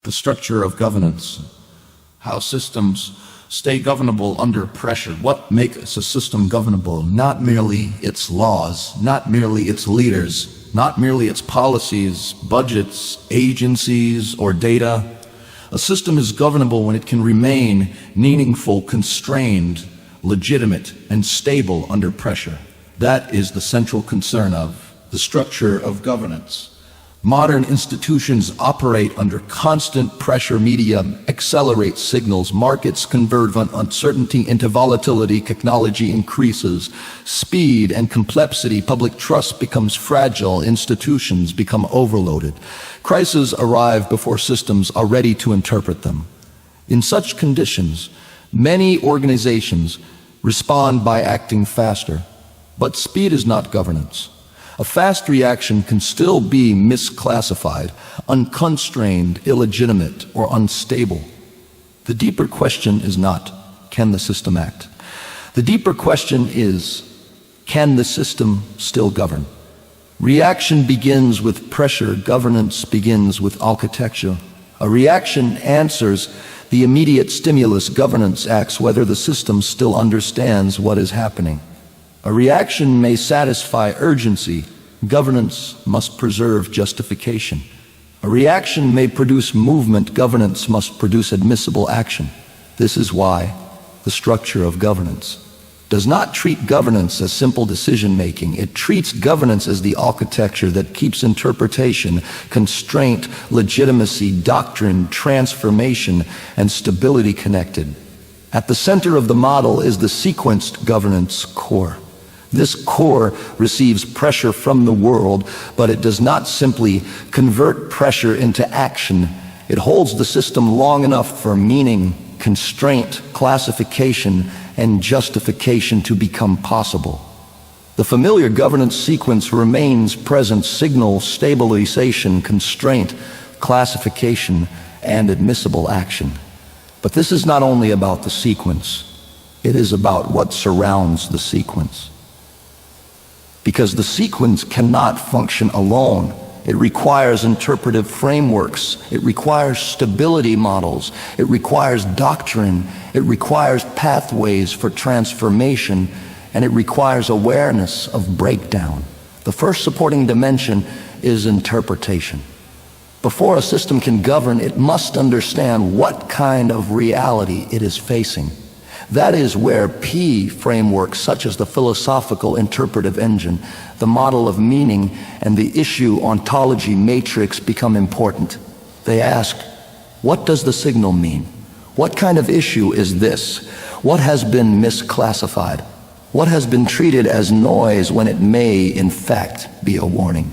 The structure of governance. How systems stay governable under pressure. What makes a system governable? Not merely its laws, not merely its leaders, not merely its policies, budgets, agencies, or data. A system is governable when it can remain meaningful, constrained, legitimate, and stable under pressure. That is the central concern of the structure of governance. Modern institutions operate under constant pressure. Media accelerates signals, markets convert uncertainty into volatility, technology increases speed and complexity, public trust becomes fragile, institutions become overloaded. Crises arrive before systems are ready to interpret them. In such conditions, many organizations respond by acting faster, but speed is not governance. A fast reaction can still be misclassified, unconstrained, illegitimate, or unstable. The deeper question is not, can the system act? The deeper question is, can the system still govern? Reaction begins with pressure, governance begins with architecture. A reaction answers the immediate stimulus, governance acts whether the system still understands what is happening. A reaction may satisfy urgency, governance must preserve justification. A reaction may produce movement, governance must produce admissible action. This is why the structure of governance does not treat governance as simple decision-making. It treats governance as the architecture that keeps interpretation, constraint, legitimacy, doctrine, transformation, and stability connected. At the center of the model is the sequenced governance core. This core receives pressure from the world, but it does not simply convert pressure into action. It holds the system long enough for meaning, constraint, classification, and justification to become possible. The familiar governance sequence remains present: signal, stabilization, constraint, classification, and admissible action. But this is not only about the sequence, it is about what surrounds the sequence. Because the sequence cannot function alone. It requires interpretive frameworks. It requires stability models. It requires doctrine. It requires pathways for transformation. And it requires awareness of breakdown. The first supporting dimension is interpretation. Before a system can govern, it must understand what kind of reality it is facing. That is where P frameworks such as the philosophical interpretive engine, the model of meaning, and the issue ontology matrix become important. They ask, what does the signal mean? What kind of issue is this? What has been misclassified? What has been treated as noise when it may, in fact, be a warning?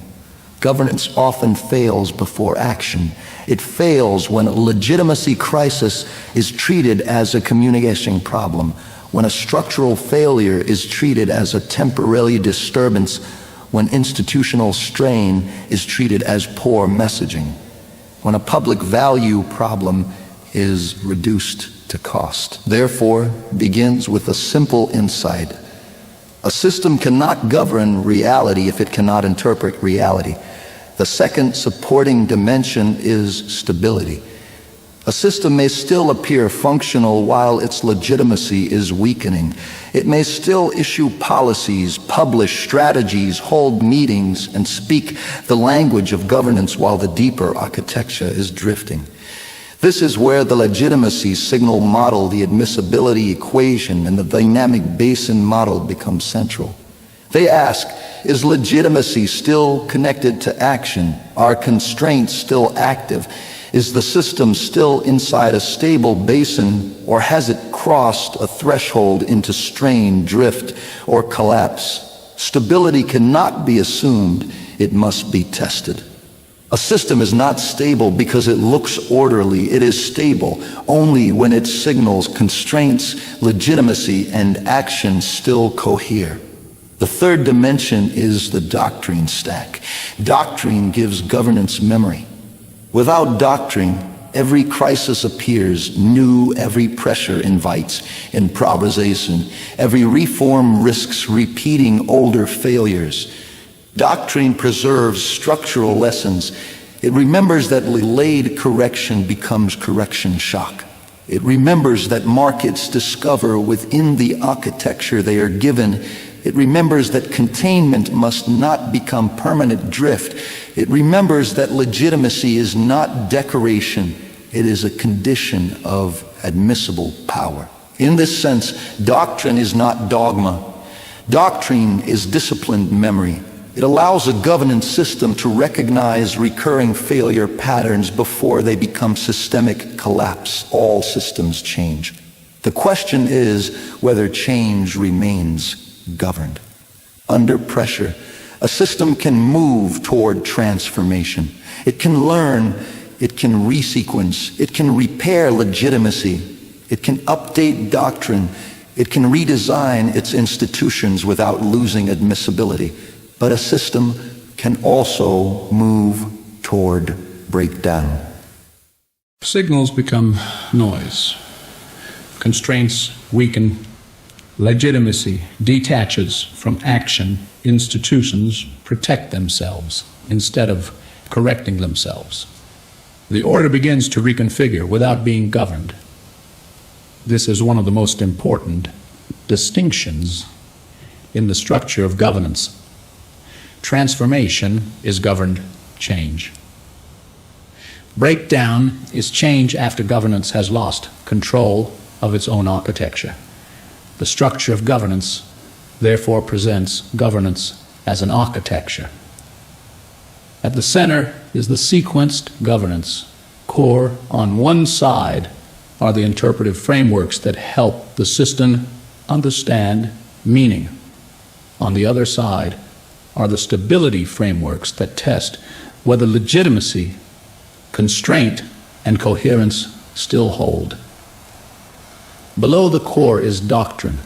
Governance often fails before action. It fails when a legitimacy crisis is treated as a communication problem, when a structural failure is treated as a temporary disturbance, when institutional strain is treated as poor messaging, when a public value problem is reduced to cost. Therefore, begins with a simple insight. A system cannot govern reality if it cannot interpret reality. The second supporting dimension is stability. A system may still appear functional while its legitimacy is weakening. It may still issue policies, publish strategies, hold meetings, and speak the language of governance while the deeper architecture is drifting. This is where the legitimacy signal model, the admissibility equation, and the dynamic basin model become central. They ask, is legitimacy still connected to action? Are constraints still active? Is the system still inside a stable basin, or has it crossed a threshold into strain, drift, or collapse? Stability cannot be assumed, it must be tested. A system is not stable because it looks orderly. It is stable only when its signals, constraints, legitimacy, and action still cohere. The third dimension is the doctrine stack. Doctrine gives governance memory. Without doctrine, every crisis appears new, every pressure invites improvisation, every reform risks repeating older failures. Doctrine preserves structural lessons. It remembers that delayed correction becomes correction shock. It remembers that markets discover within the architecture they are given. It remembers that containment must not become permanent drift. It remembers that legitimacy is not decoration. It is a condition of admissible power. In this sense, doctrine is not dogma. Doctrine is disciplined memory. It allows a governance system to recognize recurring failure patterns before they become systemic collapse. All systems change. The question is whether change remains governed. Under pressure, a system can move toward transformation. It can learn, it can resequence, it can repair legitimacy, it can update doctrine, it can redesign its institutions without losing admissibility. But a system can also move toward breakdown. Signals become noise. Constraints weaken. Legitimacy detaches from action. Institutions protect themselves instead of correcting themselves. The order begins to reconfigure without being governed. This is one of the most important distinctions in the structure of governance. Transformation is governed change. Breakdown is change after governance has lost control of its own architecture. The structure of governance therefore presents governance as an architecture. At the center is the sequenced governance. Core on one side are the interpretive frameworks that help the system understand meaning. On the other side are the stability frameworks that test whether legitimacy, constraint, and coherence still hold. Below the core is doctrine,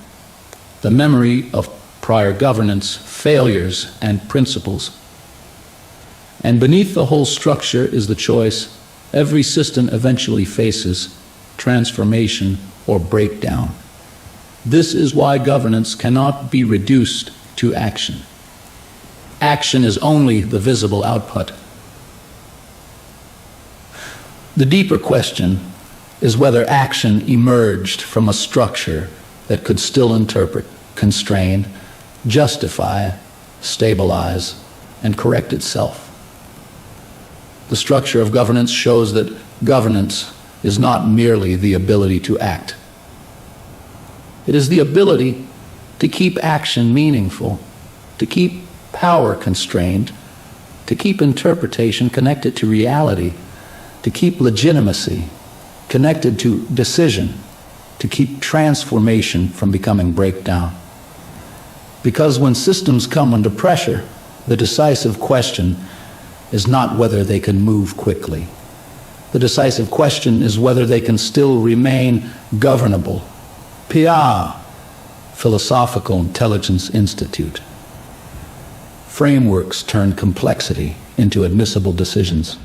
the memory of prior governance, failures, and principles. And beneath the whole structure is the choice every system eventually faces: transformation or breakdown. This is why governance cannot be reduced to action. Action is only the visible output. The deeper question is whether action emerged from a structure that could still interpret, constrain, justify, stabilize, and correct itself. The structure of governance shows that governance is not merely the ability to act. It is the ability to keep action meaningful, to keep power constrained, to keep interpretation connected to reality, to keep legitimacy connected to decision, to keep transformation from becoming breakdown. Because when systems come under pressure, the decisive question is not whether they can move quickly. The decisive question is whether they can still remain governable. PR, Philosophical Intelligence Institute. Frameworks turn complexity into admissible decisions.